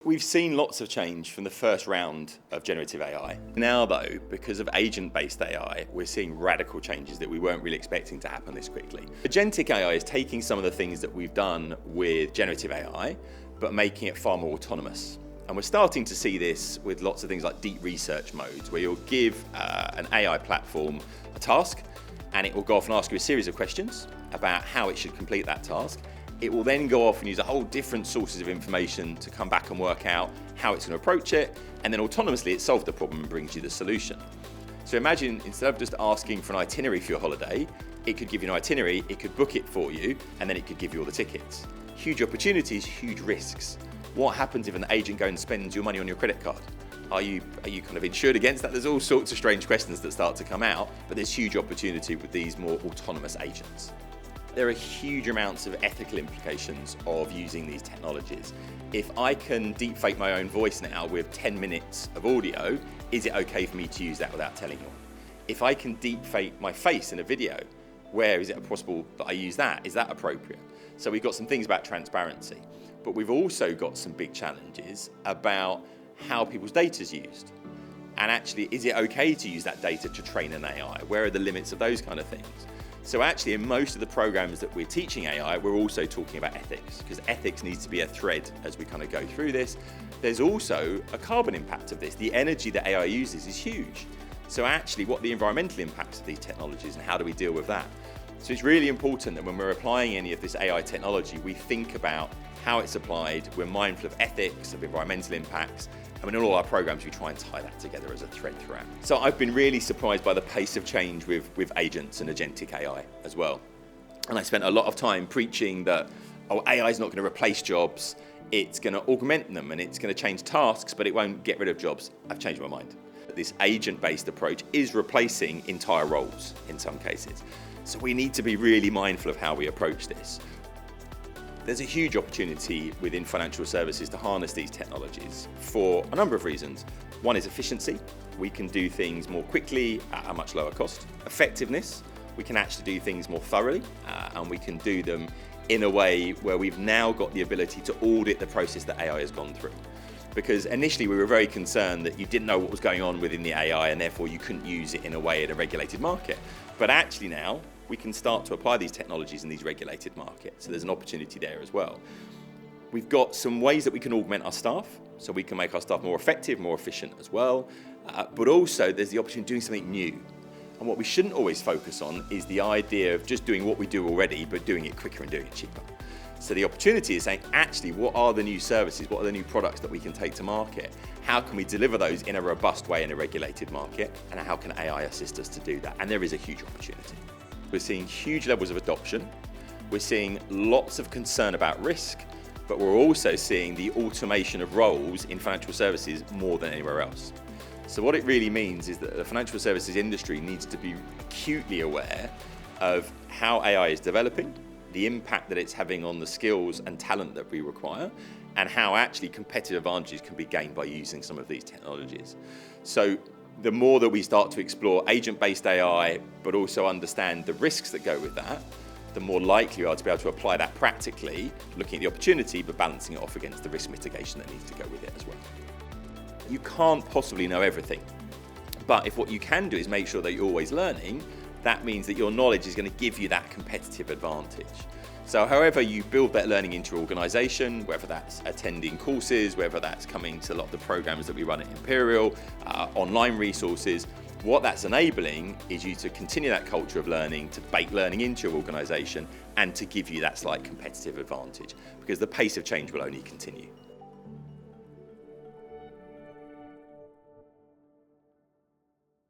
We've seen lots of change from the first round of generative AI. Now though, because of agent-based AI, we're seeing radical changes that we weren't really expecting to happen this quickly. Agentic AI is taking some of the things that we've done with generative AI, but making it far more autonomous. And we're starting to see this with lots of things like deep research modes, where you'll give an AI platform a task, and it will go off and ask you a series of questions about how it should complete that task. It will then go off and use a whole different sources of information to come back and work out how it's going to approach it, and then autonomously it solves the problem and brings you the solution. So imagine, instead of just asking for an itinerary for your holiday, it could give you an itinerary, it could book it for you, and then it could give you all the tickets. Huge opportunities, huge risks. What happens if an agent goes and spends your money on your credit card? Are you kind of insured against that? There's all sorts of strange questions that start to come out, but there's huge opportunity with these more autonomous agents. There are huge amounts of ethical implications of using these technologies. If I can deepfake my own voice now with 10 minutes of audio, is it okay for me to use that without telling you? If I can deepfake my face in a video, where is it possible that I use that? Is that appropriate? So we've got some things about transparency, but we've also got some big challenges about how people's data is used. And actually, is it okay to use that data to train an AI? Where are the limits of those kind of things? So actually, in most of the programs that we're teaching AI, we're also talking about ethics, because ethics needs to be a thread as we kind of go through this. There's also a carbon impact of this. The energy that AI uses is huge. So actually, what are the environmental impacts of these technologies and how do we deal with that? So it's really important that when we're applying any of this AI technology, we think about how it's applied, we're mindful of ethics, of environmental impacts, and in all our programs we try and tie that together as a thread throughout. So I've been really surprised by the pace of change with agents and agentic AI as well. And I spent a lot of time preaching that, AI is not going to replace jobs, it's going to augment them and it's going to change tasks, but it won't get rid of jobs. I've changed my mind. This agent-based approach is replacing entire roles in some cases. So we need to be really mindful of how we approach this. There's a huge opportunity within financial services to harness these technologies for a number of reasons. One is efficiency. We can do things more quickly at a much lower cost. Effectiveness. We can actually do things more thoroughly and we can do them in a way where we've now got the ability to audit the process that AI has gone through. Because initially we were very concerned that you didn't know what was going on within the AI and therefore you couldn't use it in a way in a regulated market. But actually now, we can start to apply these technologies in these regulated markets. So there's an opportunity there as well. We've got some ways that we can augment our staff, so we can make our staff more effective, more efficient as well. But also there's the opportunity of doing something new. And what we shouldn't always focus on is the idea of just doing what we do already, but doing it quicker and doing it cheaper. So the opportunity is saying, actually, what are the new services? What are the new products that we can take to market? How can we deliver those in a robust way in a regulated market? And how can AI assist us to do that? And there is a huge opportunity. We're seeing huge levels of adoption. We're seeing lots of concern about risk, but we're also seeing the automation of roles in financial services more than anywhere else. So what it really means is that the financial services industry needs to be acutely aware of how AI is developing, the impact that it's having on the skills and talent that we require, and how actually competitive advantages can be gained by using some of these technologies. So the more that we start to explore agent-based AI, but also understand the risks that go with that, the more likely we are to be able to apply that practically, looking at the opportunity, but balancing it off against the risk mitigation that needs to go with it as well. You can't possibly know everything, but if what you can do is make sure that you're always learning, that means that your knowledge is going to give you that competitive advantage. So however you build that learning into your organisation, whether that's attending courses, whether that's coming to a lot of the programs that we run at Imperial, online resources, what that's enabling is you to continue that culture of learning, to bake learning into your organisation and to give you that slight competitive advantage, because the pace of change will only continue.